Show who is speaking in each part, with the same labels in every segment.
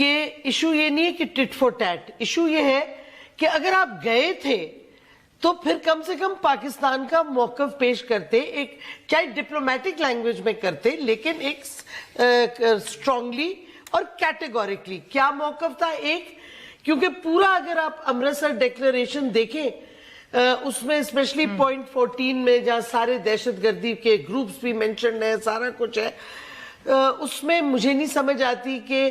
Speaker 1: کہ ایشو یہ نہیں ہے کہ ٹٹ فور ٹیٹ, ایشو یہ ہے کہ اگر آپ گئے تھے تو پھر کم سے کم پاکستان کا موقف پیش کرتے, ایک چاہے ڈپلومیٹک لینگویج میں کرتے لیکن ایک اسٹرانگلی اور کیٹیگوریکلی. کیا موقف تھا ایک, کیونکہ پورا اگر آپ امرتسر ڈیکلریشن دیکھیں اس میں اسپیشلی پوائنٹ 14 میں جہاں سارے دہشت گردی کے گروپس بھی مینشنڈ ہیں, سارا کچھ ہے, اس میں مجھے نہیں سمجھ آتی کہ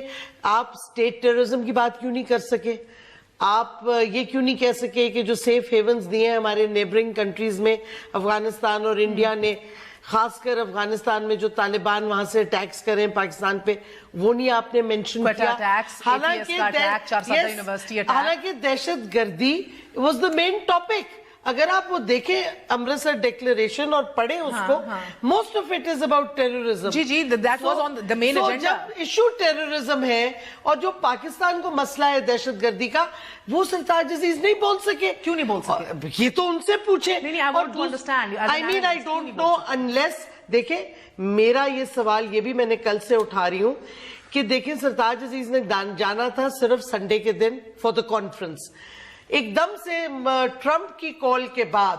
Speaker 1: آپ اسٹیٹ ٹیررزم کی بات کیوں نہیں کر سکے, آپ یہ کیوں نہیں کہہ سکے کہ جو سیف ہیونز دیے ہیں ہمارے نیبرنگ کنٹریز میں افغانستان اور انڈیا نے, خاص کر افغانستان میں جو طالبان وہاں سے اٹیکس کریں پاکستان پہ, وہ نہیں آپ نے مینشن کیا. حالانکہ دہشت گردی واز دا مین ٹاپک. اگر آپ وہ دیکھیں امرتسر ڈیکلریشن اور پڑھیں اس کو, most of it is about terrorism.
Speaker 2: جی that was on the main agenda.
Speaker 1: جب ایشو ٹیررزم ہے اور جو پاکستان کو مسئلہ ہے دہشت گردی کا, وہ سرتاج عزیز نہیں بول سکے.
Speaker 2: کیوں نہیں بول سکے؟
Speaker 1: یہ تو ان سے پوچھیں.
Speaker 2: I want to understand.
Speaker 1: I mean I don't know unless, دیکھیں میرا یہ سوال یہ بھی میں نے کل سے اٹھا رہی ہوں کہ دیکھیں سرتاج عزیز نے جانا تھا صرف سنڈے کے دن فور دا کانفرنس. ایک دم سے ٹرمپ کی کال کے بعد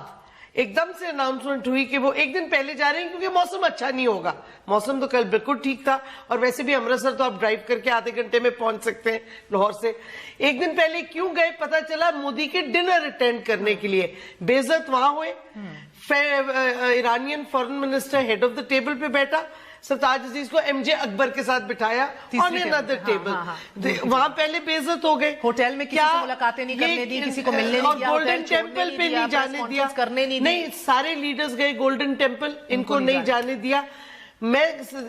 Speaker 1: ایک دم سے اناؤنسمنٹ ہوئی کہ وہ ایک دن پہلے جا رہے ہیں کیونکہ موسم اچھا نہیں ہوگا. موسم تو کل بالکل ٹھیک تھا, اور ویسے بھی امرتسر تو آپ ڈرائیو کر کے آدھے گھنٹے میں پہنچ سکتے ہیں لاہور سے. ایک دن پہلے کیوں گئے, پتا چلا مودی کے ڈنر اٹینڈ کرنے کے لیے. بے عزت وہاں ہوئے, Iranian foreign minister head of the table پہ بیٹھا, سرتاج عزیز کو ایم جے اکبر کے ساتھ بٹھایا آن انادر ٹیبل. وہاں پہلے بے عزت ہو گئے,
Speaker 2: ہوٹل میں کسی سے ملاقاتیں نہیں کرنے دی, کسی کو ملنے نہیں دیا,
Speaker 1: گولڈن ٹیمپل پہ نہیں جانے دیا, نہیں سارے لیڈرز گئے گولڈن ٹیمپل, ان کو نہیں جانے دیا. میں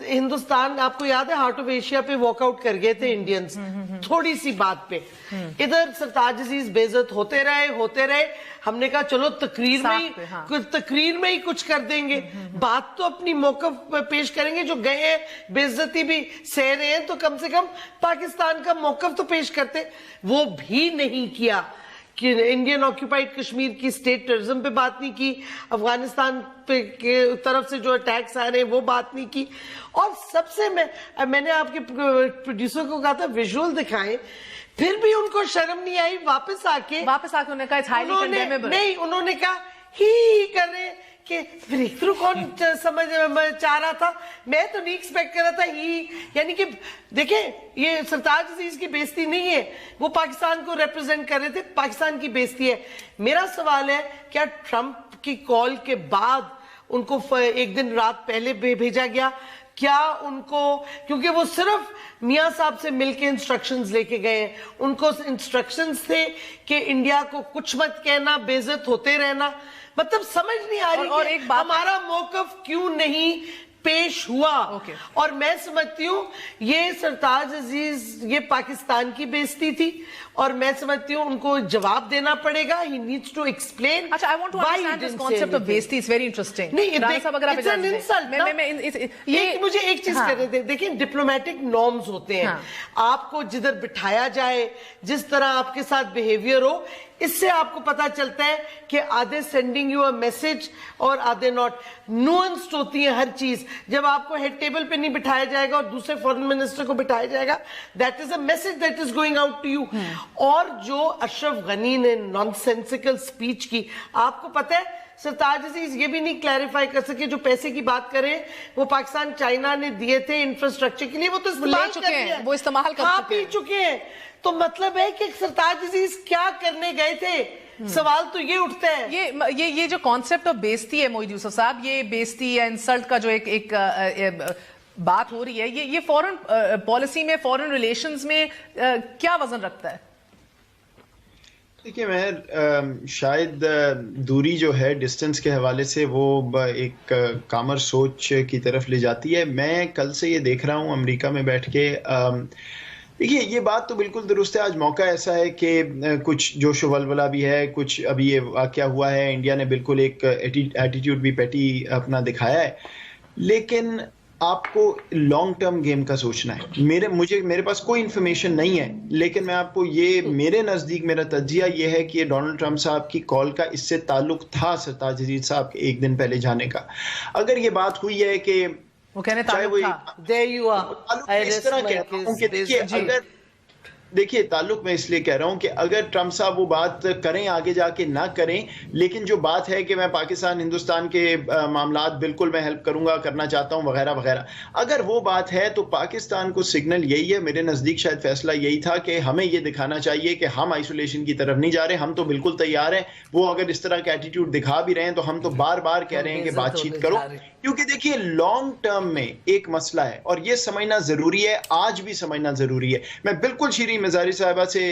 Speaker 1: ہندوستان, آپ کو یاد ہے ہارٹ آف ایشیا پہ واک آؤٹ کر گئے تھے انڈینز تھوڑی سی بات پہ. ادھر سرتاج عزیز بے عزت ہوتے رہے. ہم نے کہا چلو تقریر میں ہی کچھ کر دیں گے, بات تو اپنی موقف پیش کریں گے. جو گئے ہیں بے عزتی بھی سہ رہے ہیں تو کم سے کم پاکستان کا موقف تو پیش کرتے. وہ بھی نہیں کیا کہ انڈین آکیوپائڈ کشمیر کی اسٹیٹ ٹیررزم پہ بات نہیں کی, افغانستان پہ طرف سے جو اٹیکس آ رہے ہیں وہ بات نہیں کی. اور سب سے میں نے آپ کے پروڈیوسر کو کہا تھا ویژول دکھائیں, پھر بھی ان کو شرم نہیں آئی. واپس آ کے انہوں نے کہا نہیں, انہوں نے کہا ہی کر رہے کہ بریک تھرو کون سمجھ چاہ رہا تھا. میں تو نہیں ایکسپیکٹ کر رہا تھا ہی, یعنی کہ دیکھیں یہ سرتاج عزیز کی بےزتی نہیں ہے, وہ پاکستان کو ریپرزینٹ کر رہے تھے, پاکستان کی بےزتی ہے. میرا سوال ہے کیا ٹرمپ کی کال کے بعد ان کو ایک دن رات پہلے بھیجا گیا, کیا ان کو, کیونکہ وہ صرف میاں صاحب سے مل کے انسٹرکشنز لے کے گئے ہیں, ان کو انسٹرکشنز تھے کہ انڈیا کو کچھ مت کہنا, بے عزت ہوتے رہنا. مطلب سمجھ نہیں آ رہی کہ ہمارا موقف کیوں نہیں پیش ہوا. اور میں سمجھتی ہوں یہ سرتاج عزیز, یہ پاکستان کی بےزتی تھی, اور میں سمجھتی ہوں ان کو جواب دینا پڑے گا. He needs to explain.
Speaker 2: اچھا, I want to understand this concept of بےزتی. It's very interesting.
Speaker 1: It's an insult. مجھے ایک چیز کر رہے تھے, دیکھیں ڈپلومیٹک نارمز ہوتے ہیں, آپ کو جدھر بٹھایا جائے, جس طرح آپ کے ساتھ بیہیویئر ہو, اس سے آپ کو پتا چلتا ہے کہ آدھے سینڈنگ یو اے میسج اور آدھے ناٹ. نوانسڈ ہوتی ہے ہر چیز. جب آپ کو ہیڈ ٹیبل پہ نہیں بٹھایا جائے گا اور دوسرے فارن منسٹر کو بٹھایا جائے گا, that is a message that is going out to you. اور جو اشرف غنی نے نان سینسیکل اسپیچ کی, آپ کو پتا ہے سرتاج عزیز یہ بھی نہیں کلیریفائی کر سکے, جو پیسے کی بات کریں وہ پاکستان چائنا نے دیے تھے انفراسٹرکچر کے لیے, وہ تو استعمال کھا پی چکے ہیں. تو مطلب ہے کہ سرتاج عزیز کیا کرنے گئے تھے, سوال تو یہ اٹھتا ہے.
Speaker 2: یہ جو کانسیپٹ آف بےزتی ہے موحد یوسف صاحب, یہ بےزتی یا انسلٹ کا جو ایک بات ہو رہی ہے, یہ فورن پالیسی میں, فورن ریلیشنز میں کیا وزن رکھتا ہے؟
Speaker 3: دیکھیے میں شاید دوری جو ہے ڈسٹنس کے حوالے سے وہ ایک کامر سوچ کی طرف لے جاتی ہے. میں کل سے یہ دیکھ رہا ہوں امریکہ میں بیٹھ کے, دیکھیے یہ بات تو بالکل درست ہے. آج موقع ایسا ہے کہ کچھ جوش و ولولہ بھی ہے, کچھ ابھی یہ واقعہ ہوا ہے, انڈیا نے بالکل ایک ایٹیٹیوڈ بھی پیٹی اپنا دکھایا ہے, لیکن آپ کو لانگ ٹرم گیم کا سوچنا ہے. میرے پاس کوئی انفارمیشن نہیں ہے, لیکن میں آپ کو یہ میرے نزدیک میرا تجزیہ یہ ہے کہ ڈونلڈ ٹرمپ صاحب کی کال کا اس سے تعلق تھا سرتاج عزیز صاحب کے ایک دن پہلے جانے کا. اگر یہ بات ہوئی ہے کہ
Speaker 2: وہ کہنے تعلق تھا,
Speaker 3: اس طرح کہتا ہوں کہ دیکھیے دیکھیے تعلق میں اس لیے کہہ رہا ہوں کہ اگر ٹرمپ صاحب وہ بات کریں آگے جا کے نہ کریں، لیکن جو بات ہے کہ میں پاکستان ہندوستان کے معاملات بالکل میں ہیلپ کروں گا، کرنا چاہتا ہوں وغیرہ وغیرہ، اگر وہ بات ہے تو پاکستان کو سگنل یہی ہے، میرے نزدیک شاید فیصلہ یہی تھا کہ ہمیں یہ دکھانا چاہیے کہ ہم آئسولیشن کی طرف نہیں جا رہے، ہم تو بالکل تیار ہیں، وہ اگر اس طرح کا ایٹیٹیوڈ دکھا بھی رہے ہیں تو ہم تو بار بار کہہ رہے ہیں کہ بات چیت کرو، کیونکہ دیکھیے لانگ ٹرم میں ایک مسئلہ ہے اور یہ سمجھنا ضروری ہے، آج بھی سمجھنا ضروری ہے۔ میں بالکل شیریں مزاری صاحبہ سے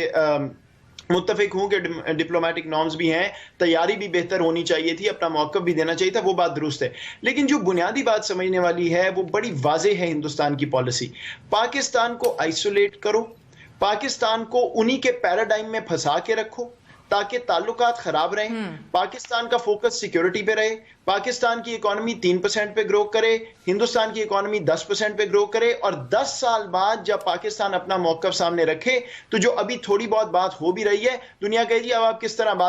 Speaker 3: متفق ہوں کہ ڈپلومیٹک نارمز بھی ہیں، تیاری بھی بہتر ہونی چاہیے تھی، اپنا موقف بھی دینا چاہیے تھا، وہ بات درست ہے، لیکن جو بنیادی بات سمجھنے والی ہے وہ بڑی واضح ہے۔ ہندوستان کی پالیسی، پاکستان کو آئسولیٹ کرو، پاکستان کو انہی کے پیراڈائم میں پھنسا کے رکھو تاکہ تعلقات خراب رہیں، پاکستان کا فوکس سیکیورٹی پہ رہے، پاکستان کی اکانومی 3% پہ گرو کرے، ہندوستان کی اکانومی 10% پہ گرو کرے، اور 10 سال بعد جب پاکستان اپنا موقف سامنے رکھے تو جو ابھی تھوڑی بہت بات ہو بھی رہی ہے، دنیا کہے گی اب آپ کس طرح بات